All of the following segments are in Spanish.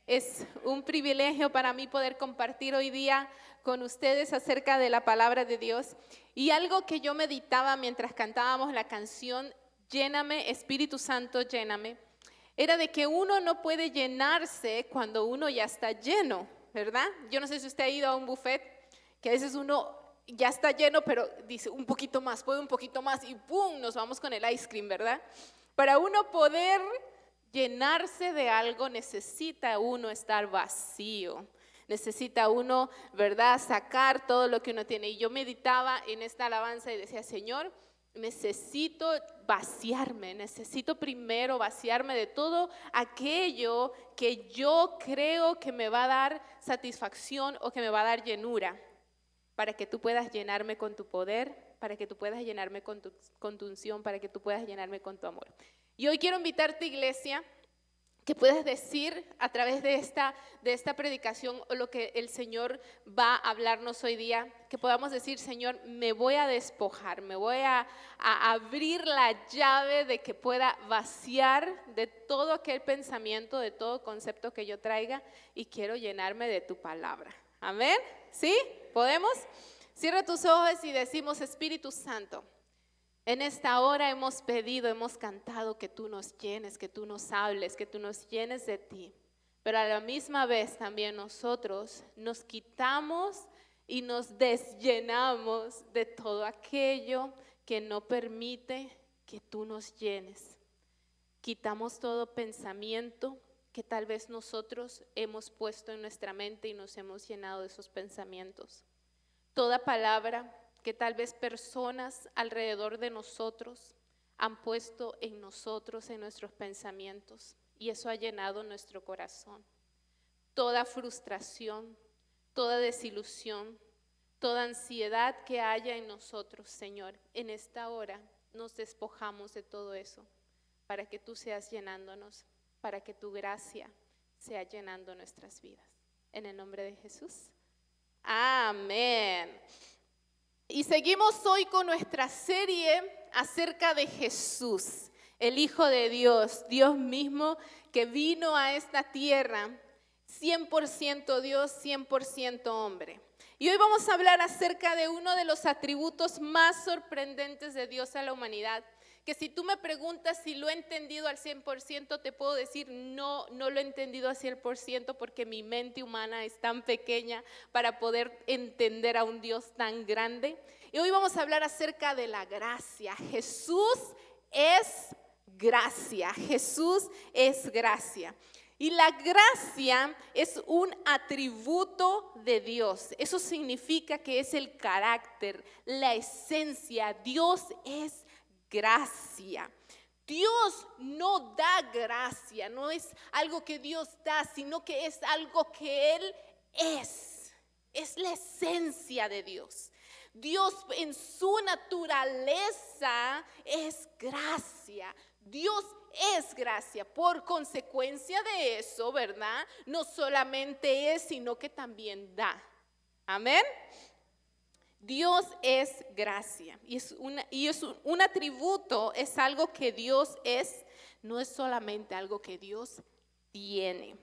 Es un privilegio para mí poder compartir hoy día con ustedes acerca de la palabra de Dios. Y algo que yo meditaba mientras cantábamos la canción, Lléname, Espíritu Santo, lléname, era de que uno no puede llenarse cuando uno ya está lleno, ¿verdad? Yo no sé si usted ha ido a un buffet, que a veces uno ya está lleno, pero dice un poquito más, puede un poquito más y ¡pum! Nos vamos con el ice cream, ¿verdad? Para uno poder llenarse de algo necesita uno estar vacío, necesita uno, ¿verdad?, sacar todo lo que uno tiene. Y yo meditaba en esta alabanza y decía, Señor, necesito vaciarme, necesito primero vaciarme de todo aquello que yo creo que me va a dar satisfacción o que me va a dar llenura, para que tú puedas llenarme con tu poder, para que tú puedas llenarme con tu unción, para que tú puedas llenarme con tu amor. Y hoy quiero invitarte, iglesia, que puedas decir a través de esta predicación o lo que el Señor va a hablarnos hoy día, que podamos decir, Señor, me voy a despojar, me voy a abrir la llave de que pueda vaciar de todo aquel pensamiento, de todo concepto que yo traiga y quiero llenarme de tu palabra. Amén. ¿Sí? ¿Podemos? Cierra tus ojos y decimos, Espíritu Santo, en esta hora hemos pedido, hemos cantado que tú nos llenes, que tú nos hables, que tú nos llenes de ti. Pero a la misma vez también nosotros nos quitamos y nos desllenamos de todo aquello que no permite que tú nos llenes. Quitamos todo pensamiento que tal vez nosotros hemos puesto en nuestra mente y nos hemos llenado de esos pensamientos. Toda palabra que tal vez personas alrededor de nosotros han puesto en nosotros, en nuestros pensamientos, y eso ha llenado nuestro corazón. Toda frustración, toda desilusión, toda ansiedad que haya en nosotros, Señor, en esta hora nos despojamos de todo eso, para que tú seas llenándonos, para que tu gracia sea llenando nuestras vidas. En el nombre de Jesús. Amén. Y seguimos hoy con nuestra serie acerca de Jesús, el Hijo de Dios, Dios mismo que vino a esta tierra, 100% Dios, 100% hombre. Y hoy vamos a hablar acerca de uno de los atributos más sorprendentes de Dios a la humanidad, que si tú me preguntas si lo he entendido al 100%, te puedo decir no lo he entendido al 100% porque mi mente humana es tan pequeña para poder entender a un Dios tan grande. Y hoy vamos a hablar acerca de la gracia. Jesús es gracia, Jesús es gracia. Y la gracia es un atributo de Dios. Eso significa que es el carácter, la esencia. Dios es gracia. Dios no da gracia, no es algo que Dios da, sino que es algo que Él es la esencia de Dios. Dios en su naturaleza es gracia. Dios es gracia. Por consecuencia de eso, ¿verdad? No solamente es, sino que también da. Amén. Dios es gracia y es un atributo, es algo que Dios es, no es solamente algo que Dios tiene.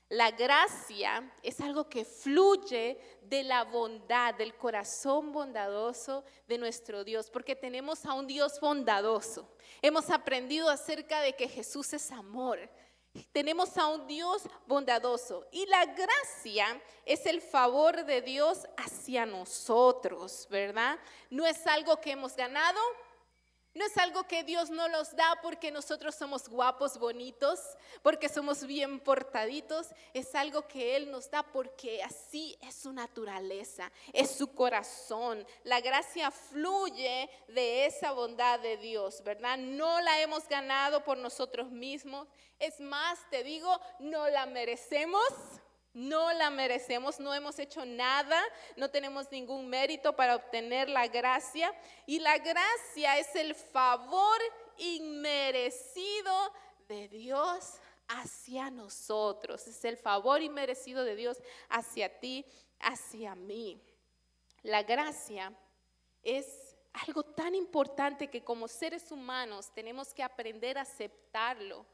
La gracia es algo que fluye de la bondad, del corazón bondadoso de nuestro Dios, porque tenemos a un Dios bondadoso. Hemos aprendido acerca de que Jesús es amor. Tenemos a un Dios bondadoso y la gracia es el favor de Dios hacia nosotros, ¿verdad? No es algo que hemos ganado, no es algo que Dios no nos da porque nosotros somos guapos, bonitos, porque somos bien portaditos. Es algo que Él nos da porque así es su naturaleza, es su corazón. La gracia fluye de esa bondad de Dios, ¿verdad? No la hemos ganado por nosotros mismos. Es más, te digo, no la merecemos. No la merecemos, no hemos hecho nada, no tenemos ningún mérito para obtener la gracia. Y la gracia es el favor inmerecido de Dios hacia nosotros. Es el favor inmerecido de Dios hacia ti, hacia mí. La gracia es algo tan importante que como seres humanos tenemos que aprender a aceptarlo.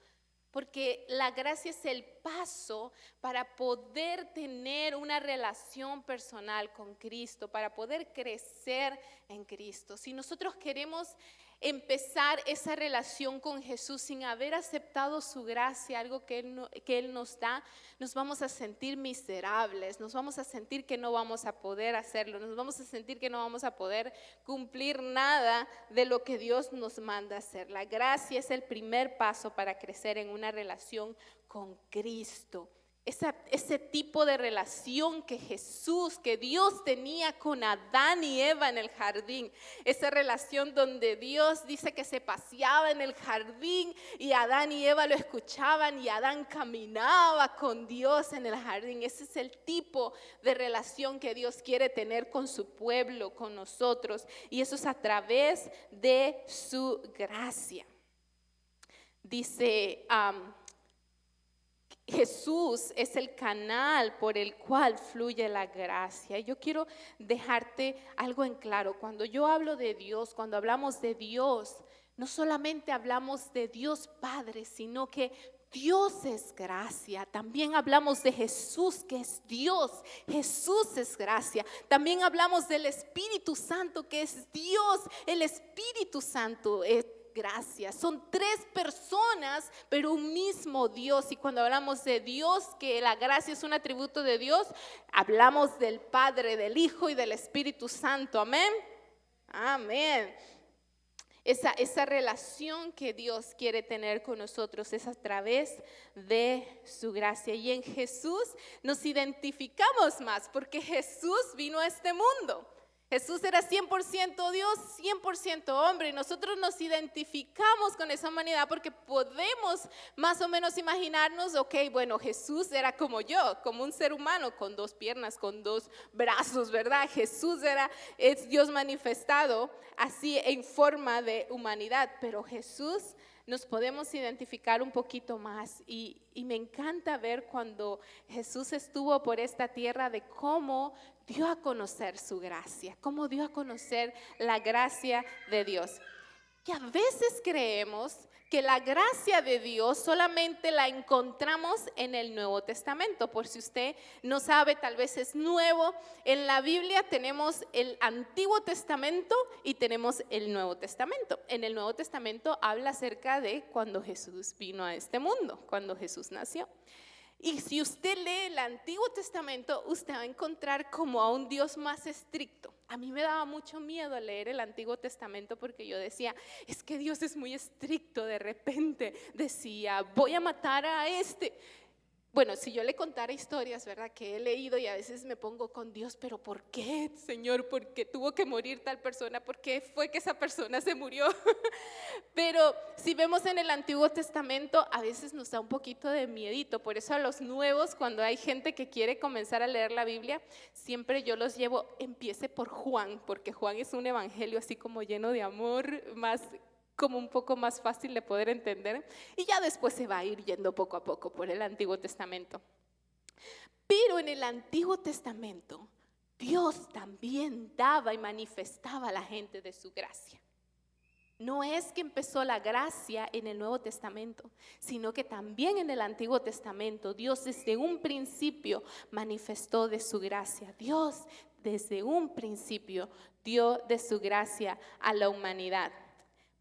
Porque la gracia es el paso para poder tener una relación personal con Cristo, para poder crecer en Cristo. Si nosotros queremos empezar esa relación con Jesús sin haber aceptado su gracia, algo que Él nos da, nos vamos a sentir miserables, nos vamos a sentir que no vamos a poder hacerlo, nos vamos a sentir que no vamos a poder cumplir nada de lo que Dios nos manda hacer. La gracia es el primer paso para crecer en una relación con Cristo. Ese tipo de relación que Dios tenía con Adán y Eva en el jardín, esa relación donde Dios dice que se paseaba en el jardín y Adán y Eva lo escuchaban y Adán caminaba con Dios en el jardín. Ese es el tipo de relación que Dios quiere tener con su pueblo, con nosotros, y eso es a través de su gracia. Dice Jesús es el canal por el cual fluye la gracia. Yo quiero dejarte algo en claro. Cuando yo hablo de Dios, cuando hablamos de Dios, no solamente hablamos de Dios Padre, sino que Dios es gracia. También hablamos de Jesús, que es Dios. Jesús es gracia. También hablamos del Espíritu Santo, que es Dios. El Espíritu Santo es gracia. Son tres personas, pero un mismo Dios. Y cuando hablamos de Dios, que la gracia es un atributo de Dios, hablamos del Padre, del Hijo y del Espíritu Santo. Amén. Amén. Esa relación que Dios quiere tener con nosotros es a través de su gracia. Y en Jesús nos identificamos más, porque Jesús vino a este mundo. Jesús era 100% Dios, 100% hombre, y nosotros nos identificamos con esa humanidad porque podemos más o menos imaginarnos, ok, bueno, Jesús era como yo, como un ser humano con dos piernas, con dos brazos, ¿verdad? Jesús es Dios manifestado así en forma de humanidad, pero Jesús nos podemos identificar un poquito más y me encanta ver cuando Jesús estuvo por esta tierra de cómo dio a conocer su gracia, cómo dio a conocer la gracia de Dios. Y a veces creemos que la gracia de Dios solamente la encontramos en el Nuevo Testamento. Por si usted no sabe, tal vez es nuevo, en la Biblia tenemos el Antiguo Testamento y tenemos el Nuevo Testamento. En el Nuevo Testamento habla acerca de cuando Jesús vino a este mundo, cuando Jesús nació. Y si usted lee el Antiguo Testamento, usted va a encontrar como a un Dios más estricto. A mí me daba mucho miedo leer el Antiguo Testamento porque yo decía, es que Dios es muy estricto. De repente decía, voy a matar a este. Bueno, si yo le contara historias, ¿verdad? Que he leído y a veces me pongo con Dios, pero ¿por qué, Señor? ¿Por qué tuvo que morir tal persona? ¿Por qué fue que esa persona se murió? Pero si vemos en el Antiguo Testamento, a veces nos da un poquito de miedito. Por eso a los nuevos, cuando hay gente que quiere comenzar a leer la Biblia, siempre yo los llevo, empiece por Juan, porque Juan es un evangelio así como lleno de amor, más como un poco más fácil de poder entender, y ya después se va a ir yendo poco a poco por el Antiguo Testamento. Pero en el Antiguo Testamento Dios también daba y manifestaba a la gente de su gracia. No es que empezó la gracia en el Nuevo Testamento, sino que también en el Antiguo Testamento Dios desde un principio manifestó de su gracia. Dios desde un principio dio de su gracia a la humanidad.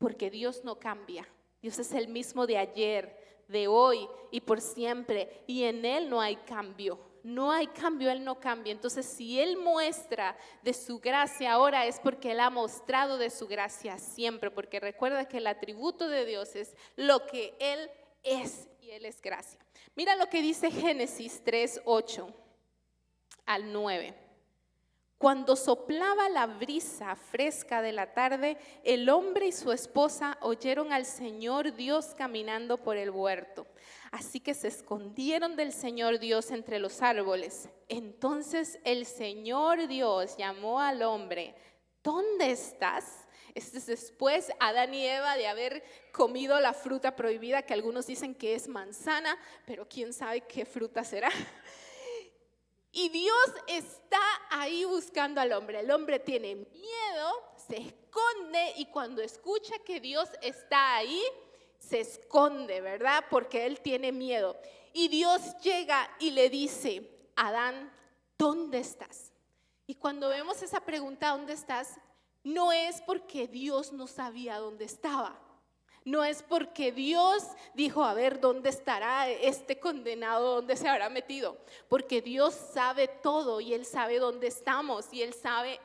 Porque Dios no cambia. Dios es el mismo de ayer, de hoy y por siempre. Y en Él no hay cambio. No hay cambio, Él no cambia. Entonces, si Él muestra de su gracia ahora es porque Él ha mostrado de su gracia siempre. Porque recuerda que el atributo de Dios es lo que Él es y Él es gracia. Mira lo que dice Génesis 3:8 al 9. Cuando soplaba la brisa fresca de la tarde, el hombre y su esposa oyeron al Señor Dios caminando por el huerto. Así que se escondieron del Señor Dios entre los árboles. Entonces el Señor Dios llamó al hombre, ¿dónde estás? Esto es después Adán y Eva de haber comido la fruta prohibida, que algunos dicen que es manzana, pero quién sabe qué fruta será. Y Dios está ahí buscando al hombre. El hombre tiene miedo, se esconde y cuando escucha que Dios está ahí, se esconde, ¿verdad? Porque él tiene miedo. Y Dios llega y le dice, Adán, ¿dónde estás? Y cuando vemos esa pregunta, ¿dónde estás? No es porque Dios no sabía dónde estaba. No es porque Dios dijo, a ver, ¿dónde estará este condenado? ¿Dónde se habrá metido? Porque Dios sabe todo y Él sabe dónde estamos y Él sabe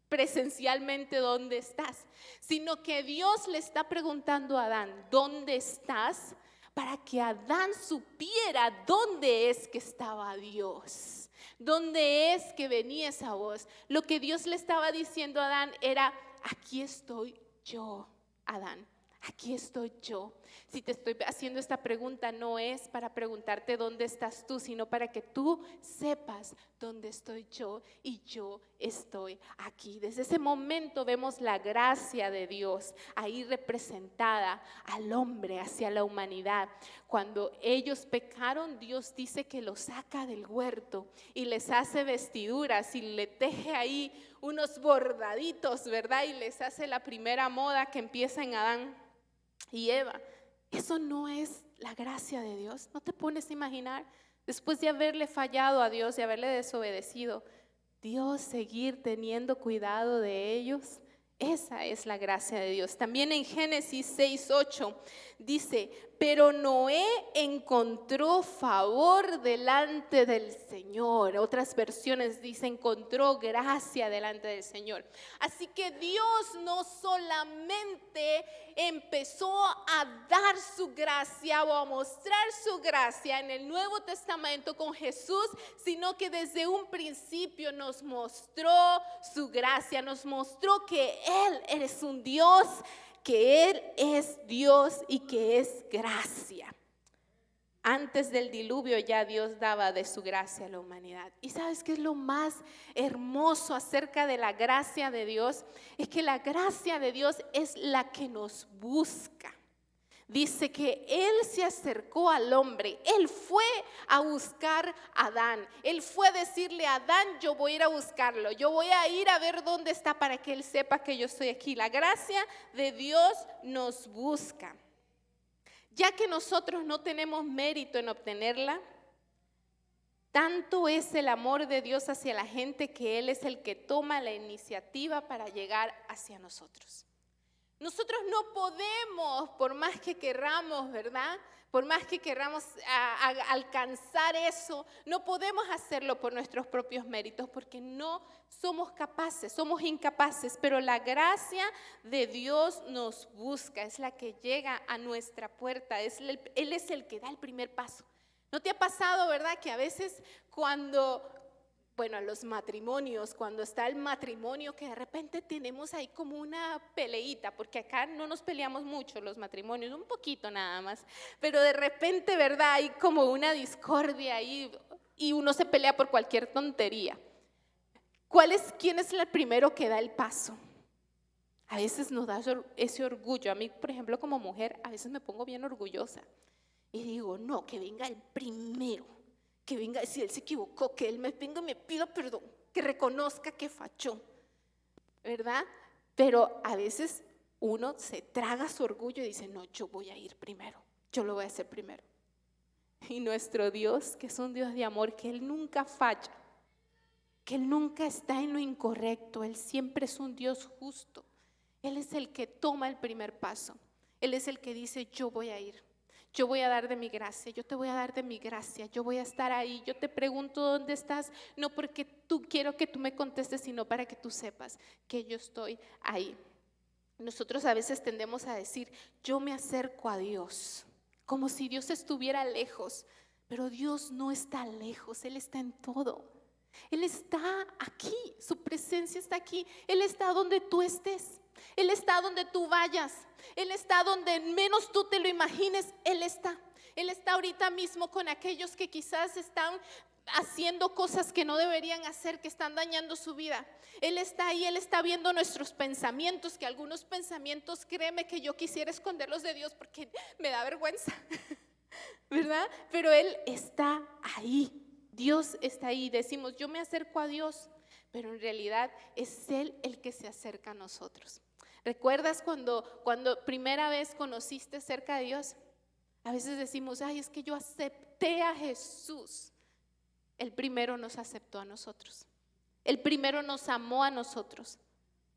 presencialmente dónde estás. Sino que Dios le está preguntando a Adán, ¿dónde estás? Para que Adán supiera dónde es que estaba Dios. ¿Dónde es que venía esa voz? Lo que Dios le estaba diciendo a Adán era, aquí estoy yo, Adán. Aquí estoy yo. Si te estoy haciendo esta pregunta, no es para preguntarte dónde estás tú, sino para que tú sepas dónde estoy yo y yo estoy aquí. Desde ese momento vemos la gracia de Dios ahí representada al hombre, hacia la humanidad. Cuando ellos pecaron, Dios dice que los saca del huerto y les hace vestiduras y le teje ahí unos bordaditos, ¿verdad? Y les hace la primera moda que empieza en Adán y Eva. Eso no es la gracia de Dios. ¿No te pones a imaginar, después de haberle fallado a Dios y haberle desobedecido, Dios seguir teniendo cuidado de ellos? Esa es la gracia de Dios. También en Génesis 6:8 dice, pero Noé encontró favor delante del Señor. Otras versiones dicen, encontró gracia delante del Señor. Así que Dios no solamente empezó a dar su gracia o a mostrar su gracia en el Nuevo Testamento con Jesús, sino que desde un principio nos mostró su gracia, nos mostró que Él es un Dios, que Él es Dios y que es gracia. Antes del diluvio ya Dios daba de su gracia a la humanidad. ¿Y sabes qué es lo más hermoso acerca de la gracia de Dios? Es que la gracia de Dios es la que nos busca. Dice que Él se acercó al hombre, Él fue a buscar a Adán, Él fue a decirle a Adán, yo voy a ir a buscarlo, yo voy a ir a ver dónde está para que Él sepa que yo estoy aquí. La gracia de Dios nos busca. Ya que nosotros no tenemos mérito en obtenerla, tanto es el amor de Dios hacia la gente que Él es el que toma la iniciativa para llegar hacia nosotros. Nosotros no podemos, por más que querramos, ¿verdad? Por más que queramos alcanzar eso, no podemos hacerlo por nuestros propios méritos porque no somos capaces, somos incapaces, pero la gracia de Dios nos busca, es la que llega a nuestra puerta, Él es el que da el primer paso. ¿No te ha pasado, verdad, que a veces los matrimonios, cuando está el matrimonio, que de repente tenemos ahí como una peleita, porque acá no nos peleamos mucho los matrimonios, un poquito nada más, pero de repente, ¿verdad? Hay como una discordia ahí y uno se pelea por cualquier tontería. ¿Quién es el primero que da el paso? A veces nos da ese orgullo. A mí, por ejemplo, como mujer, a veces me pongo bien orgullosa y digo, no, que venga el primero. Que venga, si él se equivocó, que él me venga y me pida perdón, que reconozca que falló, ¿verdad? Pero a veces uno se traga su orgullo y dice, no, yo voy a ir primero, yo lo voy a hacer primero. Y nuestro Dios, que es un Dios de amor, que Él nunca falla, que Él nunca está en lo incorrecto, Él siempre es un Dios justo. Él es el que toma el primer paso, Él es el que dice, yo voy a ir. Yo voy a dar de mi gracia, yo te voy a dar de mi gracia, yo voy a estar ahí, yo te pregunto dónde estás, no porque quiero que tú me contestes, sino para que tú sepas que yo estoy ahí. Nosotros a veces tendemos a decir, yo me acerco a Dios, como si Dios estuviera lejos, pero Dios no está lejos, Él está en todo. Él está aquí, su presencia está aquí, Él está donde tú estés. Él está donde tú vayas, Él está donde menos tú te lo imagines, Él está. Él está ahorita mismo con aquellos que quizás están haciendo cosas que no deberían hacer, que están dañando su vida. Él está ahí, Él está viendo nuestros pensamientos, que algunos pensamientos, créeme que yo quisiera esconderlos de Dios porque me da vergüenza, ¿verdad? Pero Él está ahí, Dios está ahí. Decimos, yo me acerco a Dios, pero en realidad es Él el que se acerca a nosotros. ¿Recuerdas cuando primera vez conociste cerca de Dios? A veces decimos, ay, es que yo acepté a Jesús. El primero nos aceptó a nosotros. El primero nos amó a nosotros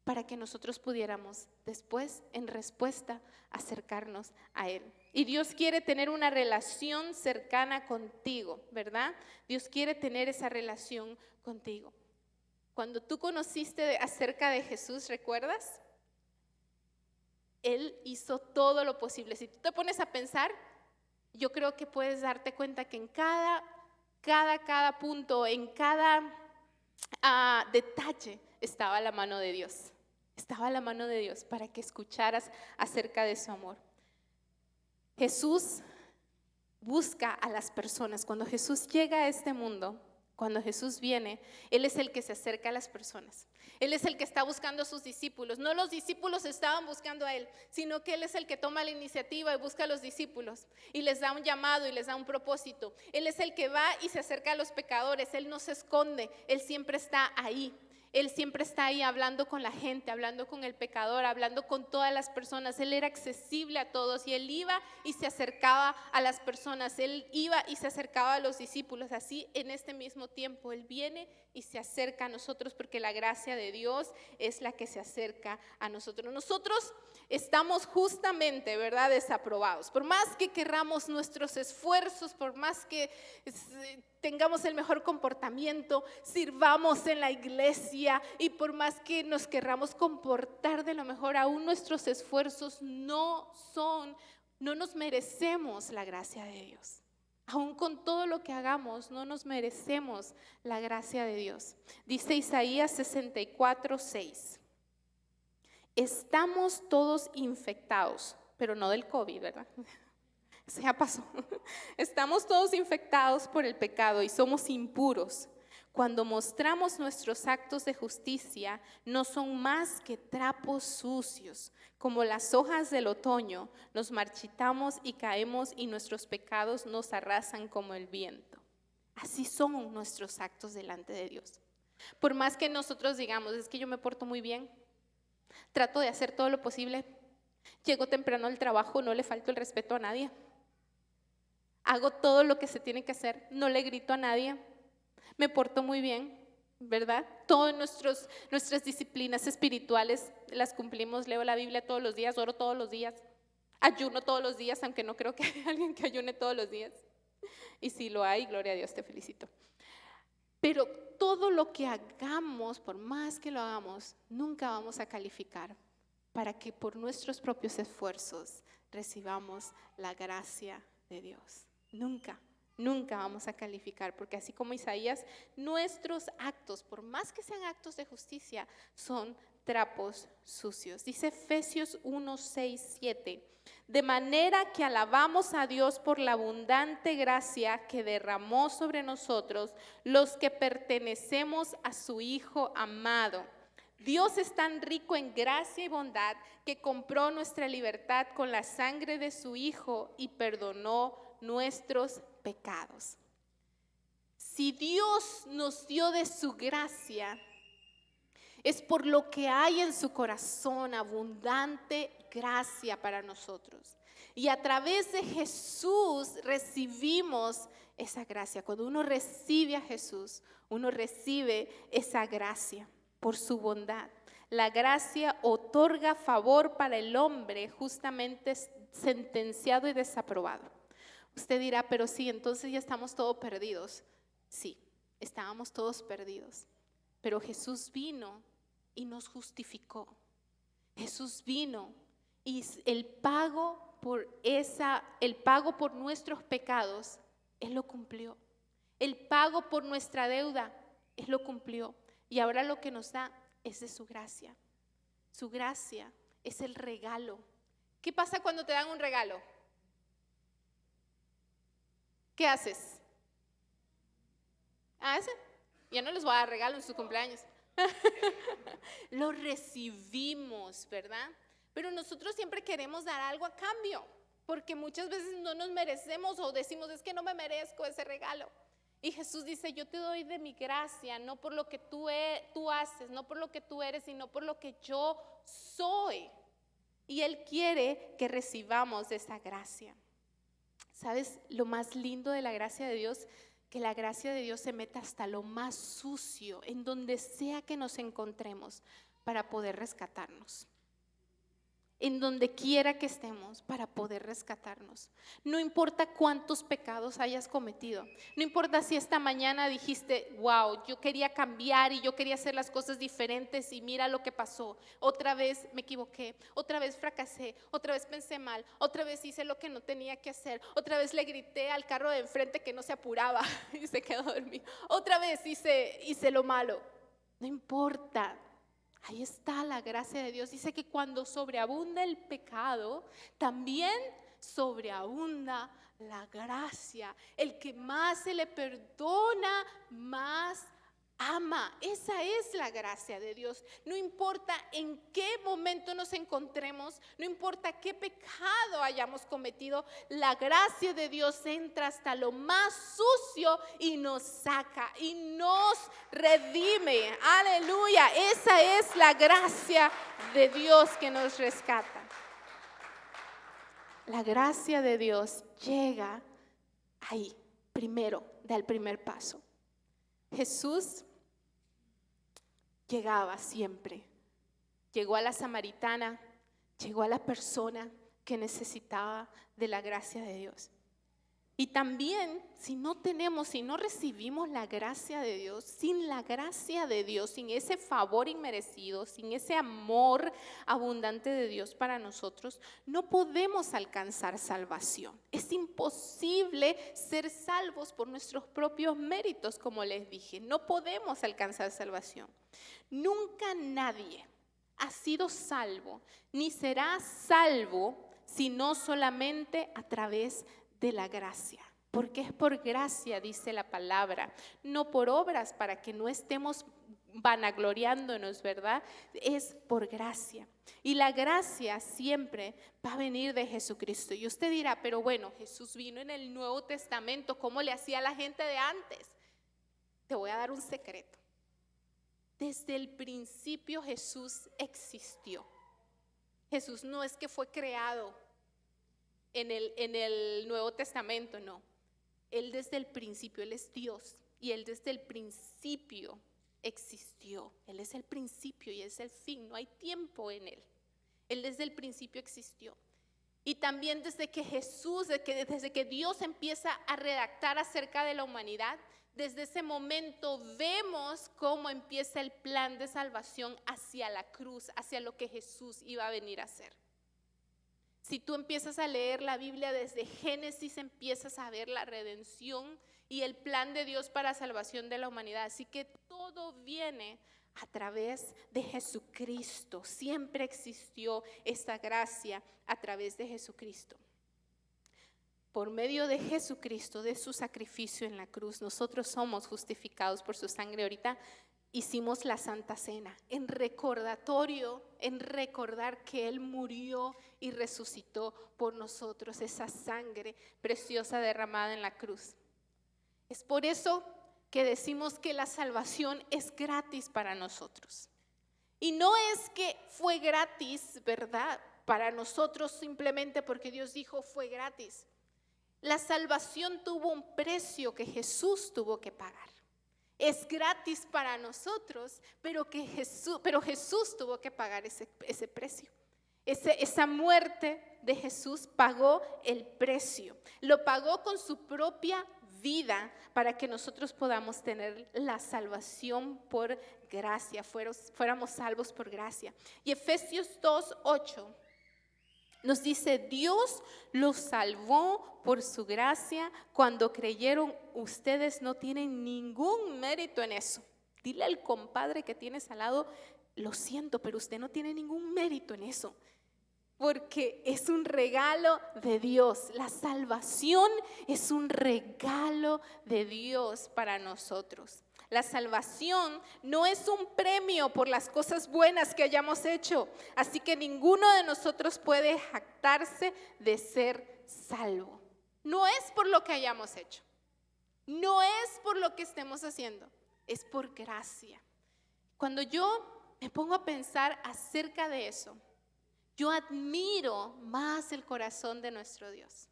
para que nosotros pudiéramos después, en respuesta, acercarnos a Él. Y Dios quiere tener una relación cercana contigo, ¿verdad? Dios quiere tener esa relación contigo. Cuando tú conociste acerca de Jesús, ¿recuerdas? Él hizo todo lo posible. Si tú te pones a pensar, yo creo que puedes darte cuenta que en cada punto, en cada detalle estaba la mano de Dios. Estaba la mano de Dios para que escucharas acerca de su amor. Jesús busca a las personas. Cuando Jesús llega a este mundo, cuando Jesús viene, Él es el que se acerca a las personas. Él es el que está buscando a sus discípulos. No los discípulos estaban buscando a Él, sino que Él es el que toma la iniciativa y busca a los discípulos y les da un llamado y les da un propósito. Él es el que va y se acerca a los pecadores. Él no se esconde, Él siempre está ahí. Él siempre está ahí hablando con la gente, hablando con el pecador, hablando con todas las personas. Él era accesible a todos y Él iba y se acercaba a las personas. Él iba y se acercaba a los discípulos. Así en este mismo tiempo Él viene y se acerca a nosotros porque la gracia de Dios es la que se acerca a nosotros. Nosotros estamos justamente, ¿verdad?, desaprobados. Por más que querramos nuestros esfuerzos, por más que tengamos el mejor comportamiento, sirvamos en la iglesia y por más que nos querramos comportar de lo mejor, aún nuestros esfuerzos no nos merecemos la gracia de Dios. Aún con todo lo que hagamos, no nos merecemos la gracia de Dios. Dice Isaías 64:6. Estamos todos infectados, pero no del COVID, ¿verdad? Eso ya pasó. Estamos todos infectados por el pecado y somos impuros. Cuando mostramos nuestros actos de justicia, no son más que trapos sucios. Como las hojas del otoño, nos marchitamos y caemos y nuestros pecados nos arrasan como el viento. Así son nuestros actos delante de Dios. Por más que nosotros digamos, es que yo me porto muy bien, trato de hacer todo lo posible, llego temprano al trabajo, no le falto el respeto a nadie, hago todo lo que se tiene que hacer, no le grito a nadie, me porto muy bien, ¿verdad? Todas nuestras disciplinas espirituales las cumplimos, leo la Biblia todos los días, oro todos los días, ayuno todos los días, aunque no creo que haya alguien que ayune todos los días. Y si lo hay, gloria a Dios, te felicito. Pero todo lo que hagamos, por más que lo hagamos, nunca vamos a calificar para que por nuestros propios esfuerzos recibamos la gracia de Dios. Nunca vamos a calificar, porque así como Isaías, nuestros actos, por más que sean actos de justicia, son trapos sucios. Dice Efesios 1:6-7, de manera que alabamos a Dios por la abundante gracia que derramó sobre nosotros los que pertenecemos a su Hijo amado. Dios es tan rico en gracia y bondad que compró nuestra libertad con la sangre de su Hijo y perdonó nuestros pecados. Si Dios nos dio de su gracia, es por lo que hay en su corazón abundante gracia para nosotros. Y a través de Jesús recibimos esa gracia. Cuando uno recibe a Jesús, uno recibe esa gracia por su bondad. La gracia otorga favor para el hombre justamente sentenciado y desaprobado. Usted dirá, pero sí, entonces ya estamos todos perdidos. Sí, estábamos todos perdidos. Pero Jesús vino y nos justificó. Jesús vino y el pago por nuestros pecados, Él lo cumplió. El pago por nuestra deuda, Él lo cumplió. Y ahora lo que nos da es de su gracia. Su gracia es el regalo. ¿Qué pasa cuando te dan un regalo? ¿Qué haces? Ya no les voy a dar regalo en su cumpleaños. Lo recibimos, ¿verdad? Pero nosotros siempre queremos dar algo a cambio, porque muchas veces no nos merecemos o decimos, es que no me merezco ese regalo. Y Jesús dice, yo te doy de mi gracia, no por lo que tú haces, no por lo que tú eres, sino por lo que yo soy. Y Él quiere que recibamos esa gracia. ¿Sabes lo más lindo de la gracia de Dios? Que la gracia de Dios se meta hasta lo más sucio, en donde sea que nos encontremos, para poder rescatarnos. En donde quiera que estemos, para poder rescatarnos. No importa cuántos pecados hayas cometido. No importa si esta mañana dijiste, wow, yo quería cambiar y yo quería hacer las cosas diferentes y mira lo que pasó. Otra vez me equivoqué, otra vez fracasé, otra vez pensé mal, otra vez hice lo que no tenía que hacer, otra vez le grité al carro de enfrente que no se apuraba y se quedó dormido. Otra vez hice lo malo. No importa. Ahí está la gracia de Dios. Dice que cuando sobreabunda el pecado, también sobreabunda la gracia. El que más se le perdona, más ama. Esa es la gracia de Dios. No importa en qué momento nos encontremos, no importa qué pecado hayamos cometido, la gracia de Dios entra hasta lo más sucio y nos saca y nos redime. Aleluya. Esa es la gracia de Dios que nos rescata. La gracia de Dios llega ahí, primero, da el primer paso. Jesús llegaba siempre. Llegó a la samaritana, llegó a la persona que necesitaba de la gracia de Dios. Y también, si no recibimos la gracia de Dios, sin la gracia de Dios, sin ese favor inmerecido, sin ese amor abundante de Dios para nosotros, no podemos alcanzar salvación. Es imposible ser salvos por nuestros propios méritos, como les dije. No podemos alcanzar salvación. Nunca nadie ha sido salvo, ni será salvo, sino solamente a través de la gracia, porque es por gracia, dice la palabra, no por obras, para que no estemos vanagloriándonos, ¿verdad? Es por gracia. Y la gracia siempre va a venir de Jesucristo. Y usted dirá, pero bueno, Jesús vino en el Nuevo Testamento, ¿cómo le hacía a la gente de antes? Te voy a dar un secreto. Desde el principio Jesús existió. Jesús no es que fue creado en el Nuevo Testamento, no. Él desde el principio, Él es Dios y Él desde el principio existió. Él es el principio y es el fin, no hay tiempo en Él. Él desde el principio existió. Y también desde que Dios empieza a redactar acerca de la humanidad, desde ese momento vemos cómo empieza el plan de salvación hacia la cruz, hacia lo que Jesús iba a venir a hacer. Si tú empiezas a leer la Biblia desde Génesis, empiezas a ver la redención y el plan de Dios para salvación de la humanidad. Así que todo viene a través de Jesucristo. Siempre existió esta gracia a través de Jesucristo. Por medio de Jesucristo, de su sacrificio en la cruz, nosotros somos justificados por su sangre. Ahorita hicimos la Santa Cena en recordatorio, en recordar que Él murió y resucitó por nosotros, esa sangre preciosa derramada en la cruz. Es por eso que decimos que la salvación es gratis para nosotros. Y no es que fue gratis, ¿verdad? Para nosotros simplemente porque Dios dijo fue gratis. La salvación tuvo un precio que Jesús tuvo que pagar. Es gratis para nosotros, pero Jesús tuvo que pagar ese precio. Esa muerte de Jesús pagó el precio. Lo pagó con su propia vida para que nosotros podamos tener la salvación por gracia, fuéramos salvos por gracia. Y Efesios 2:8 nos dice, Dios los salvó por su gracia cuando creyeron. Ustedes no tienen ningún mérito en eso. Dile al compadre que tienes al lado, lo siento, pero usted no tiene ningún mérito en eso. Porque es un regalo de Dios. La salvación es un regalo de Dios para nosotros. La salvación no es un premio por las cosas buenas que hayamos hecho. Así que ninguno de nosotros puede jactarse de ser salvo. No es por lo que hayamos hecho. No es por lo que estemos haciendo. Es por gracia. Cuando yo me pongo a pensar acerca de eso, Yo admiro más el corazón de nuestro Dios.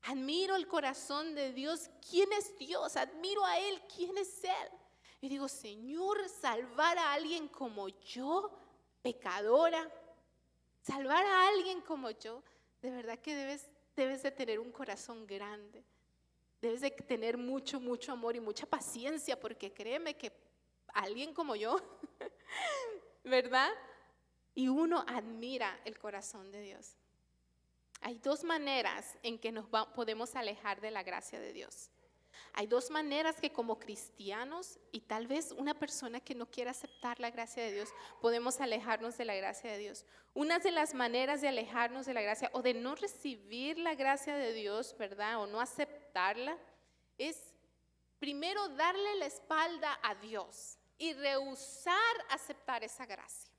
Admiro el corazón de Dios. ¿Quién es Dios? Admiro a Él. ¿Quién es Él? Y digo, Señor, salvar a alguien como yo, pecadora, salvar a alguien como yo, de verdad que debes de tener un corazón grande. Debes de tener mucho, mucho amor y mucha paciencia, porque créeme que alguien como yo, ¿verdad? Y uno admira el corazón de Dios. Hay dos maneras en que podemos alejar de la gracia de Dios. Hay dos maneras que como cristianos y tal vez una persona que no quiera aceptar la gracia de Dios, podemos alejarnos de la gracia de Dios. Una de las maneras de alejarnos de la gracia o de no recibir la gracia de Dios, ¿verdad? O no aceptarla, es primero darle la espalda a Dios y rehusar aceptar esa gracia.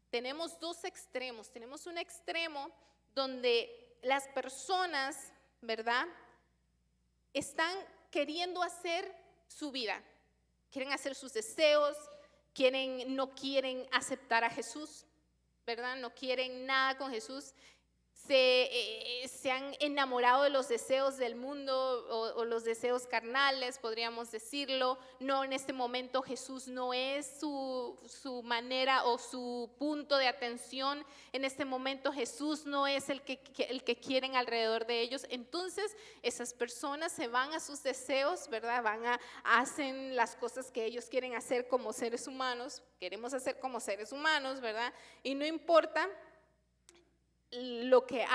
Tenemos dos extremos. Tenemos un extremo donde las personas, ¿verdad?, están queriendo hacer su vida, quieren hacer sus deseos, no quieren aceptar a Jesús, ¿verdad? No quieren nada con Jesús. Se han enamorado de los deseos del mundo o los deseos carnales, podríamos decirlo. No, en este momento Jesús no es su manera o su punto de atención. En este momento Jesús no es el que quieren alrededor de ellos. Entonces esas personas se van a sus deseos, ¿verdad? Hacen las cosas que ellos quieren hacer como seres humanos. Queremos hacer como seres humanos, ¿verdad? Y no importa lo que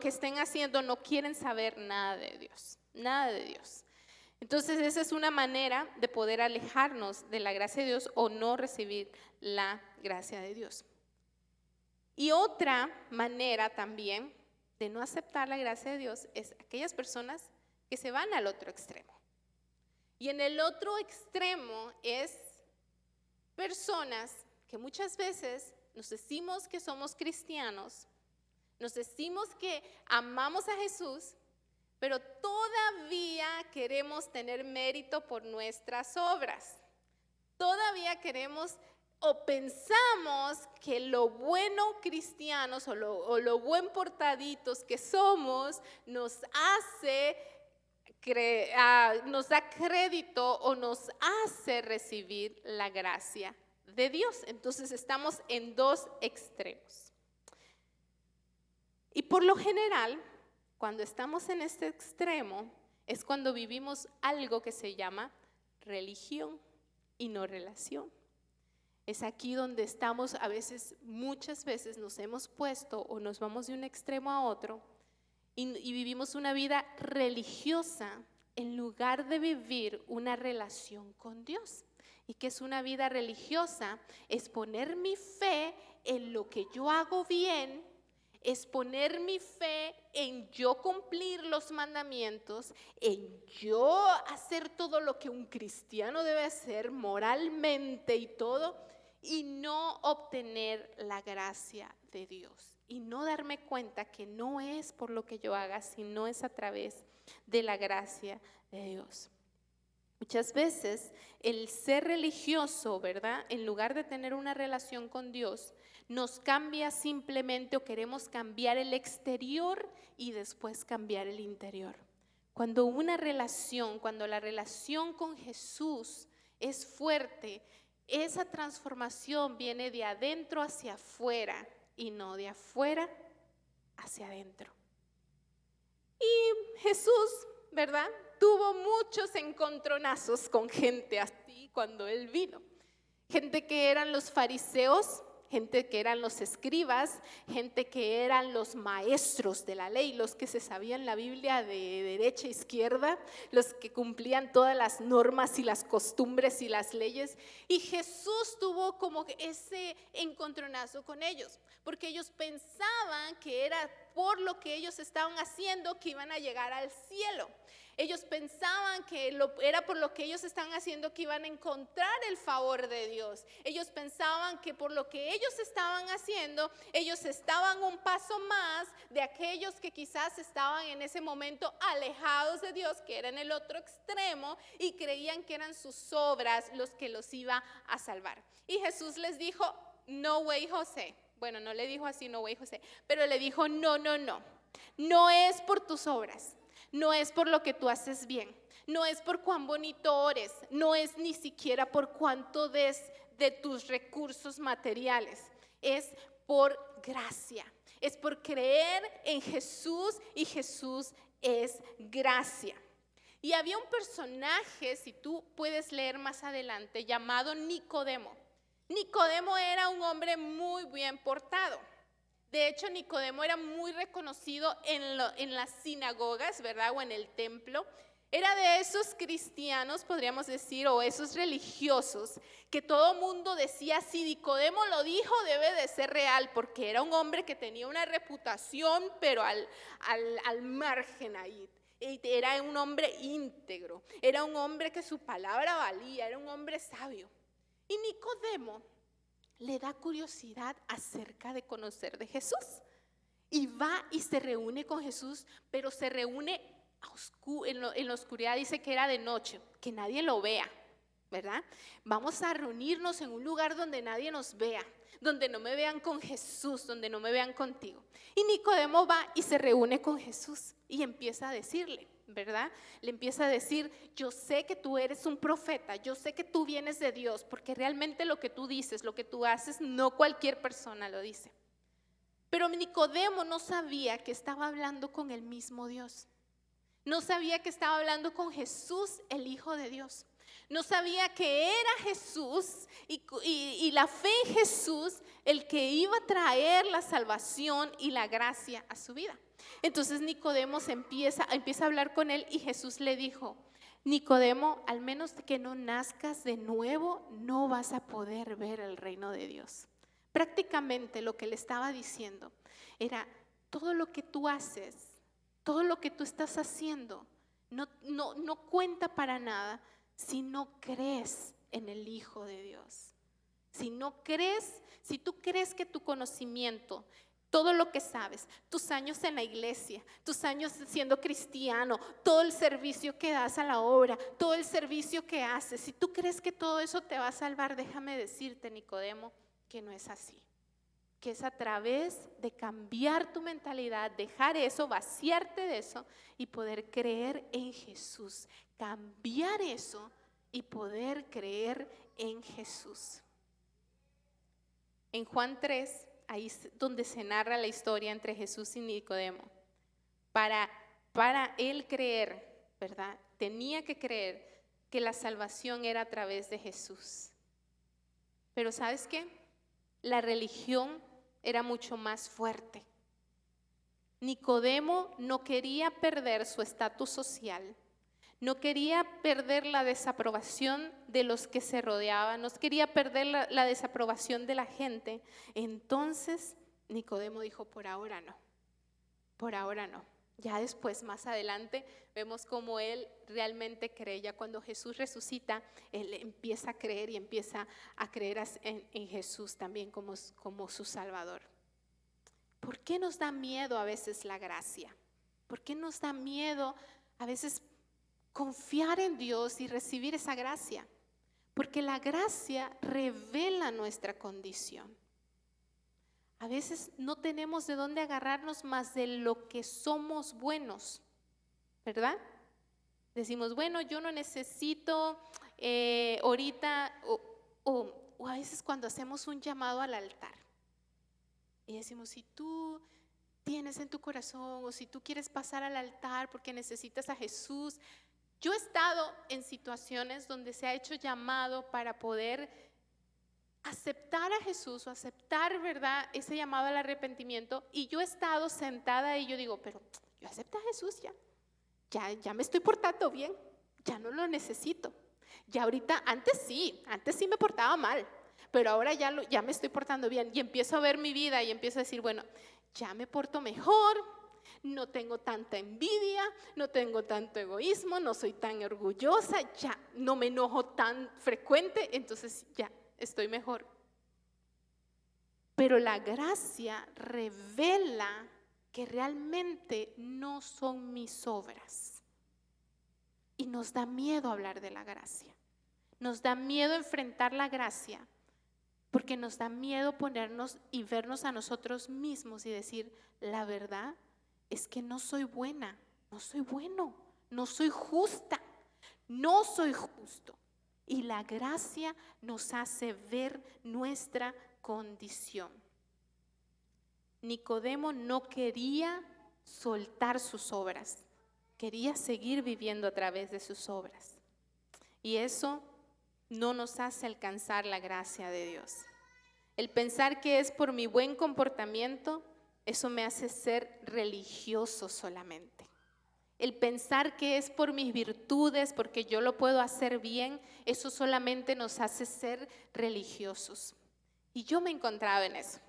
estén haciendo, no quieren saber nada de Dios, nada de Dios. Entonces esa es una manera de poder alejarnos de la gracia de Dios o no recibir la gracia de Dios. Y otra manera también de no aceptar la gracia de Dios es aquellas personas que se van al otro extremo. Y en el otro extremo es personas que muchas veces nos decimos que somos cristianos, nos decimos que amamos a Jesús, pero todavía queremos tener mérito por nuestras obras. Todavía queremos o pensamos que lo bueno cristianos o lo buen portaditos que somos nos da crédito o nos hace recibir la gracia de Dios. Entonces estamos en dos extremos. Y por lo general, cuando estamos en este extremo, es cuando vivimos algo que se llama religión y no relación. Es aquí donde estamos muchas veces nos hemos puesto o nos vamos de un extremo a otro y vivimos una vida religiosa en lugar de vivir una relación con Dios. ¿Y qué es una vida religiosa? Es poner mi fe en lo que yo hago bien, es poner mi fe en yo cumplir los mandamientos, en yo hacer todo lo que un cristiano debe hacer moralmente y todo, y no obtener la gracia de Dios. Y no darme cuenta que no es por lo que yo haga, sino es a través de la gracia de Dios. Muchas veces el ser religioso, ¿verdad?, en lugar de tener una relación con Dios, nos cambia simplemente o queremos cambiar el exterior y después cambiar el interior. Cuando la relación con Jesús es fuerte, esa transformación viene de adentro hacia afuera y no de afuera hacia adentro. Y Jesús, ¿verdad?, tuvo muchos encontronazos con gente así cuando Él vino. Gente que eran los fariseos, gente que eran los escribas, gente que eran los maestros de la ley, los que se sabían la Biblia de derecha a izquierda, los que cumplían todas las normas y las costumbres y las leyes. Y Jesús tuvo como ese encontronazo con ellos, porque ellos pensaban que era por lo que ellos estaban haciendo que iban a llegar al cielo. Ellos pensaban que era por lo que ellos estaban haciendo que iban a encontrar el favor de Dios. Ellos pensaban que por lo que ellos estaban haciendo, ellos estaban un paso más de aquellos que quizás estaban en ese momento alejados de Dios, que eran el otro extremo, y creían que eran sus obras los que los iba a salvar. Y Jesús les dijo: no way, José, Bueno, no le dijo así, no, güey, José, pero le dijo, no, no, no. No es por tus obras, no es por lo que tú haces bien, no es por cuán bonito ores, no es ni siquiera por cuánto des de tus recursos materiales, es por gracia, es por creer en Jesús y Jesús es gracia. Y había un personaje, si tú puedes leer más adelante, llamado Nicodemo. Nicodemo era un hombre muy bien portado. De hecho, Nicodemo era muy reconocido en las sinagogas, ¿verdad? O en el templo. Era de esos cristianos, podríamos decir, o esos religiosos, que todo mundo decía, si Nicodemo lo dijo, debe de ser real, porque era un hombre que tenía una reputación, pero al margen ahí. Era un hombre íntegro, era un hombre que su palabra valía, era un hombre sabio. Y Nicodemo le da curiosidad acerca de conocer de Jesús. Y va y se reúne con Jesús, pero se reúne en la oscuridad, dice que era de noche, que nadie lo vea, ¿verdad? Vamos a reunirnos en un lugar donde nadie nos vea, donde no me vean con Jesús, donde no me vean contigo. Y Nicodemo va y se reúne con Jesús y empieza a decirle, ¿verdad? Le empieza a decir, yo sé que tú eres un profeta, yo sé que tú vienes de Dios, porque realmente lo que tú dices, lo que tú haces, no cualquier persona lo dice. Pero Nicodemo no sabía que estaba hablando con el mismo Dios. No sabía que estaba hablando con Jesús, el Hijo de Dios. No sabía que era Jesús y la fe en Jesús el que iba a traer la salvación y la gracia a su vida. Entonces Nicodemo empieza a hablar con él y Jesús le dijo, Nicodemo, al menos que no nazcas de nuevo, no vas a poder ver el reino de Dios. Prácticamente lo que le estaba diciendo era, todo lo que tú haces, todo lo que tú estás haciendo, no cuenta para nada si no crees en el Hijo de Dios. Si no crees, si tú crees que tu conocimiento, todo lo que sabes, tus años en la iglesia, tus años siendo cristiano, todo el servicio que das a la obra, todo el servicio que haces, si tú crees que todo eso te va a salvar, déjame decirte, Nicodemo, que no es así. Que es a través de cambiar tu mentalidad, dejar eso, vaciarte de eso y poder creer en Jesús. Cambiar eso y poder creer en Jesús. En Juan 3, ahí es donde se narra la historia entre Jesús y Nicodemo. Para él creer, ¿verdad? Tenía que creer que la salvación era a través de Jesús. Pero ¿sabes qué? La religión era mucho más fuerte. Nicodemo no quería perder su estatus social, no quería perder la desaprobación de los que se rodeaban, no quería perder la desaprobación de la gente. Entonces Nicodemo dijo, por ahora no, por ahora no. Ya después, más adelante, vemos cómo él realmente cree. Ya cuando Jesús resucita, él empieza a creer y empieza a creer en Jesús también como su Salvador. ¿Por qué nos da miedo a veces la gracia? ¿Por qué nos da miedo a veces confiar en Dios y recibir esa gracia? Porque la gracia revela nuestra condición. A veces no tenemos de dónde agarrarnos más de lo que somos buenos, ¿verdad? Decimos, bueno, yo no necesito ahorita, o a veces cuando hacemos un llamado al altar y decimos, si tú tienes en tu corazón o si tú quieres pasar al altar porque necesitas a Jesús. Yo he estado en situaciones donde se ha hecho llamado para poder aceptar a Jesús o aceptar, ¿verdad?, ese llamado al arrepentimiento, y yo he estado sentada y yo digo, pero yo acepto a Jesús ya me estoy portando bien, ya no lo necesito. Ya ahorita, antes sí me portaba mal, pero ahora ya me estoy portando bien y empiezo a ver mi vida y empiezo a decir, bueno, ya me porto mejor, no tengo tanta envidia, no tengo tanto egoísmo, no soy tan orgullosa, ya no me enojo tan frecuente, entonces ya estoy mejor. Pero la gracia revela que realmente no son mis obras. Y nos da miedo hablar de la gracia. Nos da miedo enfrentar la gracia Porque nos da miedo ponernos y vernos a nosotros mismos y decir, la verdad es que no soy buena, no soy bueno, no soy justa, no soy justo. Y la gracia nos hace ver nuestra condición. Nicodemo no quería soltar sus obras, quería seguir viviendo a través de sus obras. Y eso no nos hace alcanzar la gracia de Dios. El pensar que es por mi buen comportamiento, eso me hace ser religioso solamente. El pensar que es por mis virtudes, porque yo lo puedo hacer bien, eso solamente nos hace ser religiosos. Y yo me he encontrado en eso.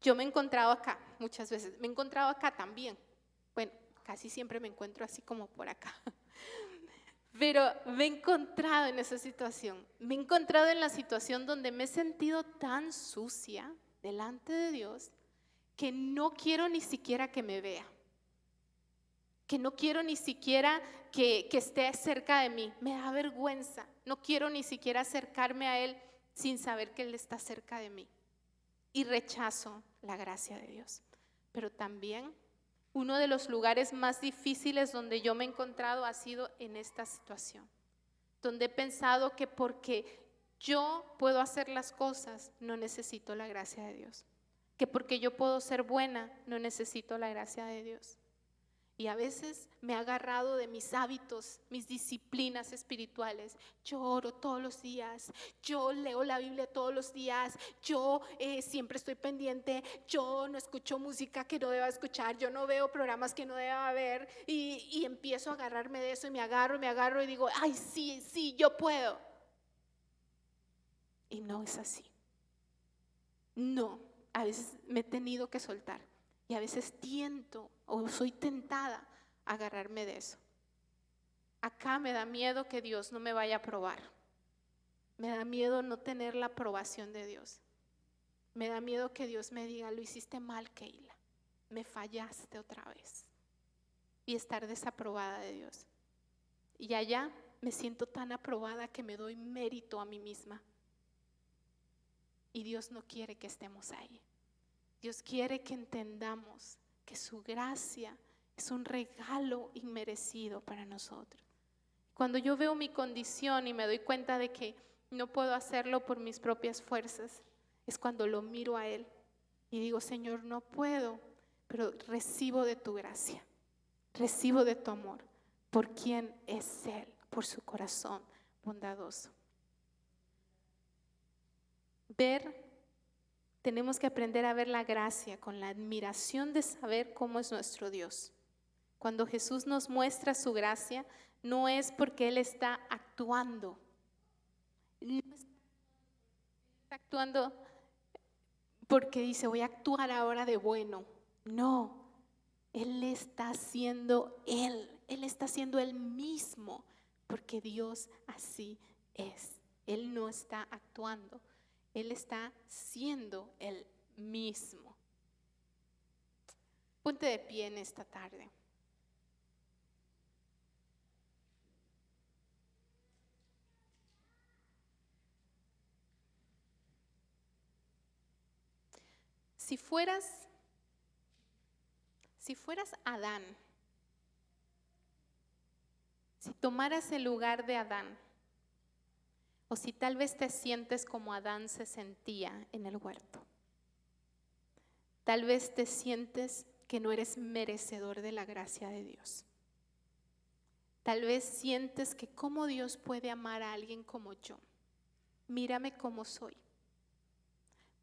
Yo me he encontrado acá muchas veces. Me he encontrado acá también. Bueno, casi siempre me encuentro así como por acá. Pero me he encontrado en esa situación. Me he encontrado en la situación donde me he sentido tan sucia delante de Dios que no quiero ni siquiera que me vea. Que no quiero ni siquiera que esté cerca de mí. Me da vergüenza. No quiero ni siquiera acercarme a Él sin saber que Él está cerca de mí. Y rechazo la gracia de Dios. Pero también uno de los lugares más difíciles donde yo me he encontrado ha sido en esta situación, donde he pensado que porque yo puedo hacer las cosas no necesito la gracia de Dios, que porque yo puedo ser buena no necesito la gracia de Dios. Y a veces me he agarrado de mis hábitos, mis disciplinas espirituales. Yo oro todos los días, yo leo la Biblia todos los días, yo siempre estoy pendiente, yo no escucho música que no deba escuchar, yo no veo programas que no deba ver y empiezo a agarrarme de eso y me agarro y digo, ay, sí, yo puedo. Y no es así. No, a veces me he tenido que soltar. Y a veces tiento o soy tentada a agarrarme de eso. Acá me da miedo que Dios no me vaya a probar. Me da miedo no tener la aprobación de Dios. Me da miedo que Dios me diga, lo hiciste mal, Keila. Me fallaste otra vez. Y estar desaprobada de Dios. Y allá me siento tan aprobada que me doy mérito a mí misma. Y Dios no quiere que estemos ahí. Dios quiere que entendamos que su gracia es un regalo inmerecido para nosotros. Cuando yo veo mi condición y me doy cuenta de que no puedo hacerlo por mis propias fuerzas, es cuando lo miro a Él y digo, Señor, no puedo, pero recibo de tu gracia, recibo de tu amor, por quien es Él, por su corazón bondadoso. Tenemos que aprender a ver la gracia con la admiración de saber cómo es nuestro Dios. Cuando Jesús nos muestra su gracia, no es porque Él está actuando. No está actuando porque dice, voy a actuar ahora de bueno. No, Él está siendo Él. Él está siendo Él mismo, porque Dios así es. Él no está actuando. Él está siendo Él mismo. Ponte de pie en esta tarde. Si fueras Adán, si tomaras el lugar de Adán, o si tal vez te sientes como Adán se sentía en el huerto, tal vez te sientes que no eres merecedor de la gracia de Dios. Tal vez sientes que cómo Dios puede amar a alguien como yo. Mírame cómo soy.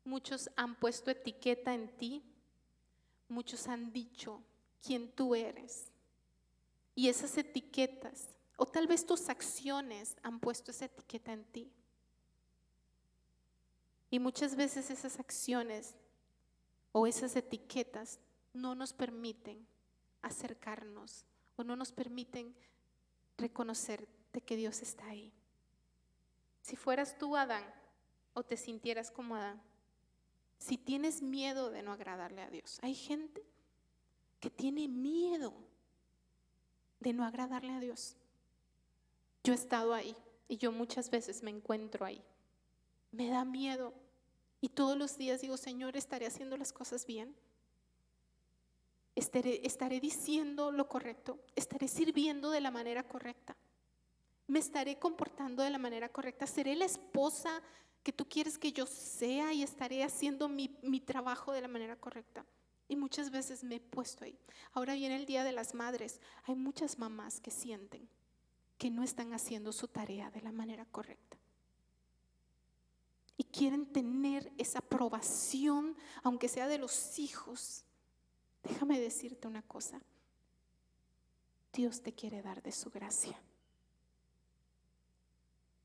Muchos han puesto etiqueta en ti. Muchos han dicho quién tú eres. Y esas etiquetas, o tal vez tus acciones han puesto esa etiqueta en ti. Y muchas veces esas acciones o esas etiquetas no nos permiten acercarnos o no nos permiten reconocer de que Dios está ahí. Si fueras tú Adán o te sintieras como Adán, si tienes miedo de no agradarle a Dios, hay gente que tiene miedo de no agradarle a Dios. Yo he estado ahí y yo muchas veces me encuentro ahí. Me da miedo. Y todos los días digo, Señor, ¿estaré haciendo las cosas bien? ¿Estaré diciendo lo correcto? ¿Estaré sirviendo de la manera correcta? ¿Me estaré comportando de la manera correcta? ¿Seré la esposa que tú quieres que yo sea y estaré haciendo mi trabajo de la manera correcta? Y muchas veces me he puesto ahí. Ahora viene el Día de las Madres. Hay muchas mamás que sienten que no están haciendo su tarea de la manera correcta. Y quieren tener esa aprobación, aunque sea de los hijos. Déjame decirte una cosa. Dios te quiere dar de su gracia.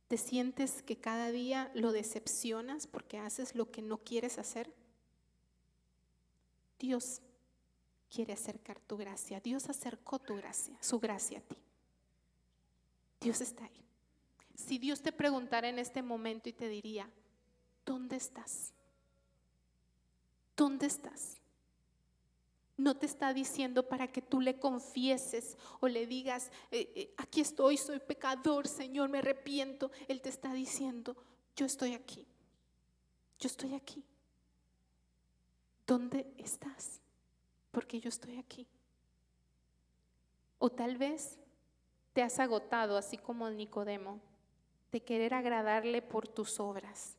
¿Te sientes que cada día lo decepcionas porque haces lo que no quieres hacer? Dios quiere acercar tu gracia. Dios acercó tu gracia, su gracia a ti. Dios está ahí. Si Dios te preguntara en este momento y te diría, ¿dónde estás? ¿Dónde estás? No te está diciendo para que tú le confieses o le digas, aquí estoy, soy pecador, Señor, me arrepiento. Él te está diciendo, yo estoy aquí. Yo estoy aquí. ¿Dónde estás? Porque yo estoy aquí. O tal vez te has agotado, así como Nicodemo, de querer agradarle por tus obras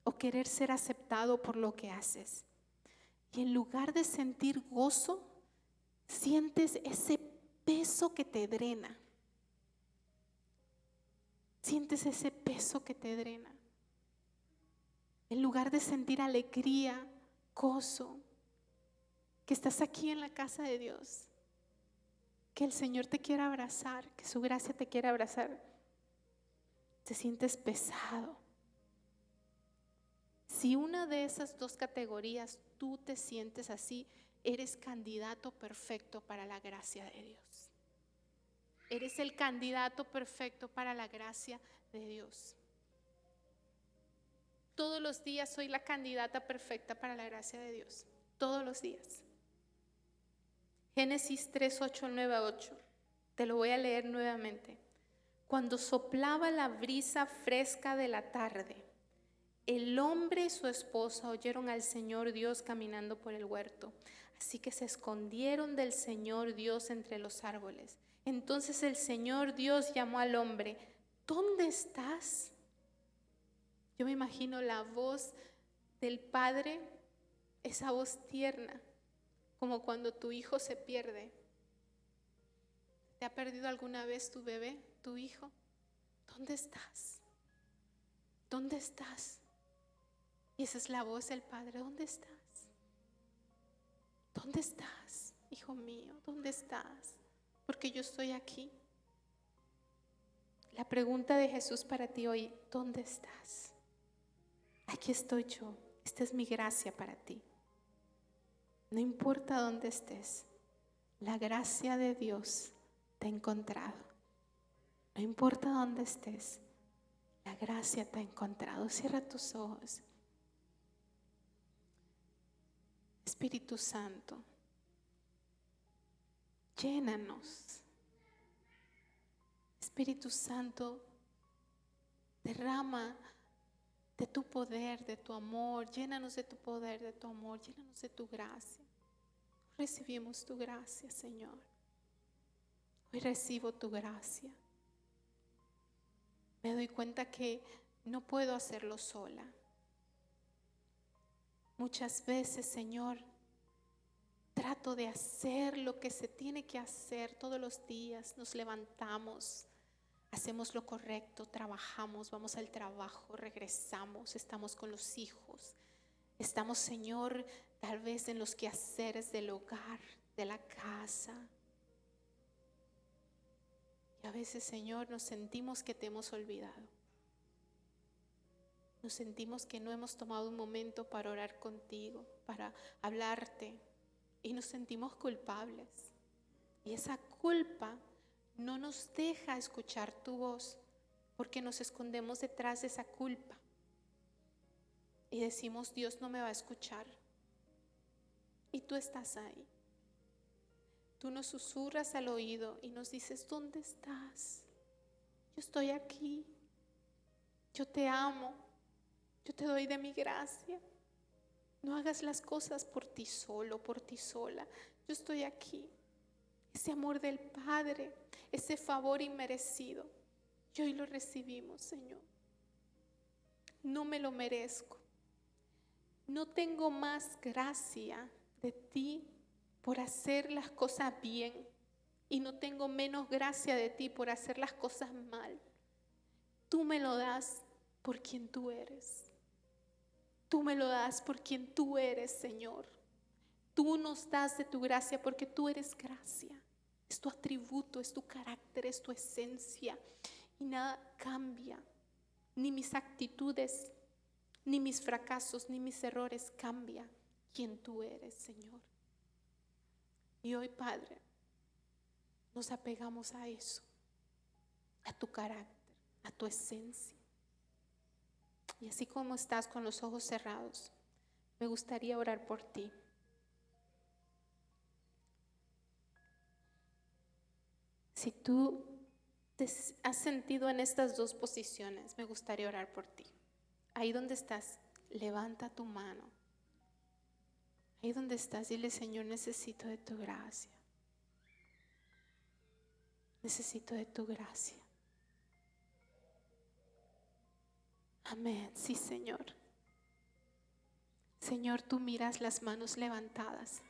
o querer ser aceptado por lo que haces. Y en lugar de sentir gozo, sientes ese peso que te drena. Sientes ese peso que te drena. En lugar de sentir alegría, gozo, que estás aquí en la casa de Dios, que el Señor te quiera abrazar, que su gracia te quiera abrazar, te sientes pesado. Si una de esas dos categorías tú te sientes así, eres candidato perfecto para la gracia de Dios. Eres el candidato perfecto para la gracia de Dios. Todos los días soy la candidata perfecta para la gracia de Dios. Todos los días. Génesis 3, 8, 9 a 8. Te lo voy a leer nuevamente. Cuando soplaba la brisa fresca de la tarde, el hombre y su esposa oyeron al Señor Dios caminando por el huerto. Así que se escondieron del Señor Dios entre los árboles. Entonces el Señor Dios llamó al hombre, ¿dónde estás? Yo me imagino la voz del Padre, esa voz tierna, como cuando tu hijo se pierde. ¿Te ha perdido alguna vez tu bebé, tu hijo? ¿Dónde estás? ¿Dónde estás? Y esa es la voz del Padre. ¿Dónde estás? ¿Dónde estás, hijo mío? ¿Dónde estás? Porque yo estoy aquí. La pregunta de Jesús para ti hoy, ¿dónde estás? Aquí estoy yo. Esta es mi gracia para ti. No importa dónde estés, la gracia de Dios te ha encontrado. No importa dónde estés, la gracia te ha encontrado. Cierra tus ojos. Espíritu Santo, llénanos. Espíritu Santo, derrama de tu poder, de tu amor. Llénanos de tu poder, de tu amor. Llénanos de tu gracia. Recibimos tu gracia, Señor. Hoy recibo tu gracia. Me doy cuenta que no puedo hacerlo sola. Muchas veces, Señor, trato de hacer lo que se tiene que hacer todos los días. Nos levantamos, hacemos lo correcto, trabajamos, vamos al trabajo, regresamos, estamos con los hijos. Estamos, Señor, tal vez en los quehaceres del hogar, de la casa. Y a veces, Señor, nos sentimos que te hemos olvidado. Nos sentimos que no hemos tomado un momento para orar contigo, para hablarte. Y nos sentimos culpables. Y esa culpa no nos deja escuchar tu voz, porque nos escondemos detrás de esa culpa. Y decimos, Dios no me va a escuchar. Y tú estás ahí. Tú nos susurras al oído y nos dices, ¿dónde estás? Yo estoy aquí. Yo te amo. Yo te doy de mi gracia. No hagas las cosas por ti solo, por ti sola. Yo estoy aquí. Ese amor del Padre, ese favor inmerecido, y hoy lo recibimos, Señor. No me lo merezco. No tengo más gracia de ti por hacer las cosas bien, y no tengo menos gracia de ti por hacer las cosas mal. Tú me lo das por quien tú eres. Tú me lo das por quien tú eres, Señor. Tú nos das de tu gracia porque tú eres gracia. Es tu atributo, es tu carácter, es tu esencia. Y nada cambia. Ni mis actitudes, ni mis fracasos, ni mis errores cambia quien tú eres, Señor. Y hoy, Padre, nos apegamos a eso, a tu carácter, a tu esencia. Y así como estás con los ojos cerrados, me gustaría orar por ti. Si tú te has sentido en estas dos posiciones, me gustaría orar por ti. Ahí donde estás, levanta tu mano. Ahí donde estás, dile: Señor, necesito de tu gracia. Necesito de tu gracia. Amén. Sí, Señor. Señor, tú miras las manos levantadas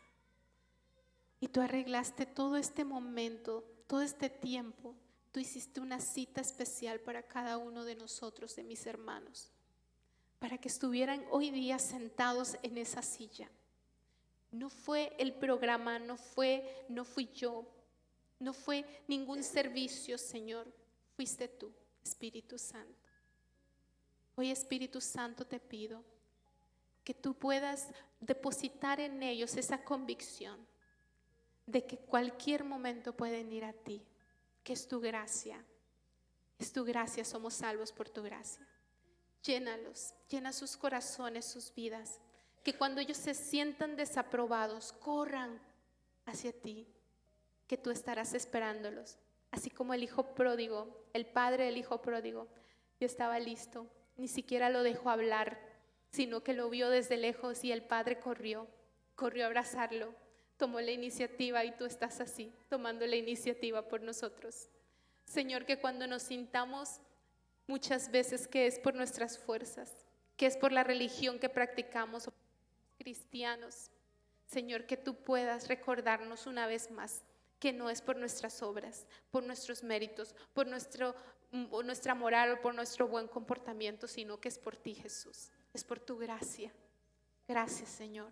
y tú arreglaste todo este momento, todo este tiempo. Tú hiciste una cita especial para cada uno de nosotros, de mis hermanos, para que estuvieran hoy día sentados en esa silla. No fue el programa, no fui yo, no fue ningún servicio, Señor. Fuiste tú, Espíritu Santo. Hoy, Espíritu Santo, te pido que tú puedas depositar en ellos esa convicción de que cualquier momento pueden ir a ti, que es tu gracia. Es tu gracia, somos salvos por tu gracia. Llénalos, llena sus corazones, sus vidas. Que cuando ellos se sientan desaprobados, corran hacia ti, que tú estarás esperándolos. Así como el hijo pródigo, el padre del hijo pródigo, yo estaba listo, ni siquiera lo dejó hablar, sino que lo vio desde lejos y el padre corrió a abrazarlo, tomó la iniciativa, y tú estás así, tomando la iniciativa por nosotros. Señor, que cuando nos sintamos muchas veces que es por nuestras fuerzas, que es por la religión que practicamos, o cristianos, Señor, que tú puedas recordarnos una vez más que no es por nuestras obras, por nuestros méritos, por nuestra moral o por nuestro buen comportamiento, sino que es por ti, Jesús, es por tu gracia. Gracias, Señor.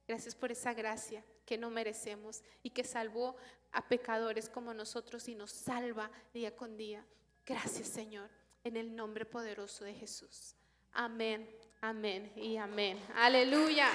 Gracias por esa gracia que no merecemos y que salvó a pecadores como nosotros y nos salva día con día. Gracias, Señor, en el nombre poderoso de Jesús. Amén, amén y amén. Aleluya.